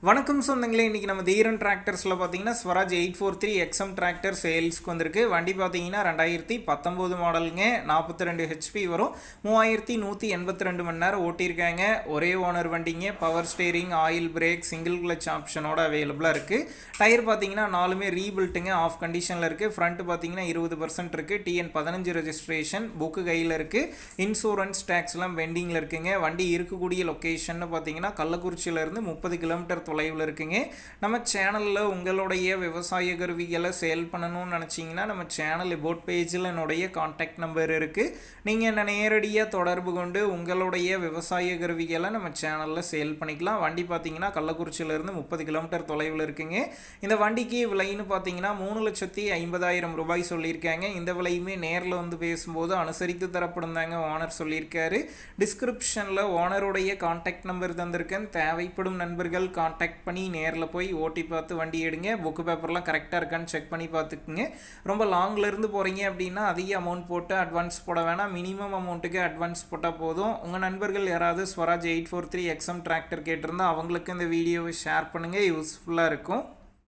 வணக்கம் சொந்தங்களே, இன்றைக்கி நம்ம தீரன் டிராக்டர்ஸில் பார்த்தீங்கன்னா ஸ்வராஜ் 843 எக்ஸ்எம் டிராக்டர் சேல்ஸ்க்கு வந்திருக்கு. வண்டி பார்த்தீங்கன்னா 2019 மாடலுங்க. 42 ஹெச்பி வரும். 3182 மணி நேரம் ஓட்டியிருக்காங்க. ஒரே ஓனர் வண்டிங்க. Power steering, oil brake, single clutch ஆப்ஷனோட அவைலபிளாக இருக்குது. டயர் பார்த்தீங்கன்னா நாலுமே ரீபில்ட்டுங்க, ஆஃப் கண்டிஷனில் இருக்குது. ஃப்ரண்ட் பார்த்தீங்கன்னா 20% இருக்குது. TN 15 ரெஜிஸ்ட்ரேஷன் புக்கு கையில் இருக்குது. இன்சூரன்ஸ் டேக்ஸ்லாம் பெண்டிங்கில் இருக்குங்க. வண்டி இருக்கக்கூடிய லொக்கேஷன் பார்த்தீங்கன்னா கள்ளக்குறிச்சியிலேருந்து 30 கிலோமீட்டர் தொலைவில் இருக்குங்க. நம்ம சேனலில் உங்களுடைய விவசாய கருவிகளை சேல் பண்ணணும்னு நினச்சிங்கன்னா நம்ம சேனல் அபவுட் பேஜில் என்னுடைய கான்டாக்ட் நம்பர் இருக்குது. நீங்கள் என்ன நேரடியாக தொடர்பு கொண்டு உங்களுடைய விவசாய கருவிகளை நம்ம சேனலில் சேல் பண்ணிக்கலாம். வண்டி பார்த்தீங்கன்னா கள்ளக்குறிச்சியிலேருந்து 30 கிலோமீட்டர் தொலைவில் இருக்குங்க. இந்த வண்டிக்கு விலைன்னு பார்த்தீங்கன்னா 3,50,000 ரூபாய் சொல்லியிருக்காங்க. இந்த விலையுமே நேரில் வந்து பேசும்போது அனுசரித்து தரப்படும் தாங்க ஓனர் சொல்லியிருக்காரு. டிஸ்கிரிப்ஷனில் ஓனருடைய கான்டாக்ட் நம்பர் தந்திருக்கேன். தேவைப்படும் நண்பர்கள் கான்டாக்ட் பண்ணி நேரில் போய் ஓட்டி பார்த்து வண்டி எடுங்க. புக்கு பேப்பர்லாம் கரெக்டாக இருக்கான்னு செக் பண்ணி பார்த்துக்குங்க. ரொம்ப லாங்கிலேருந்து போகிறீங்க அப்படின்னா அதிக அமௌண்ட் போட்டு அட்வான்ஸ் போட வேணாம். மினிமம் அமௌண்ட்டுக்கு அட்வான்ஸ் போட்டால் போதும். உங்கள் நண்பர்கள் யாராவது ஸ்வராஜ் 843 எக்ஸ்எம் டிராக்டர் கேட்டிருந்தால் அவங்களுக்கு இந்த வீடியோவை ஷேர் பண்ணுங்கள். யூஸ்ஃபுல்லாக இருக்கும்.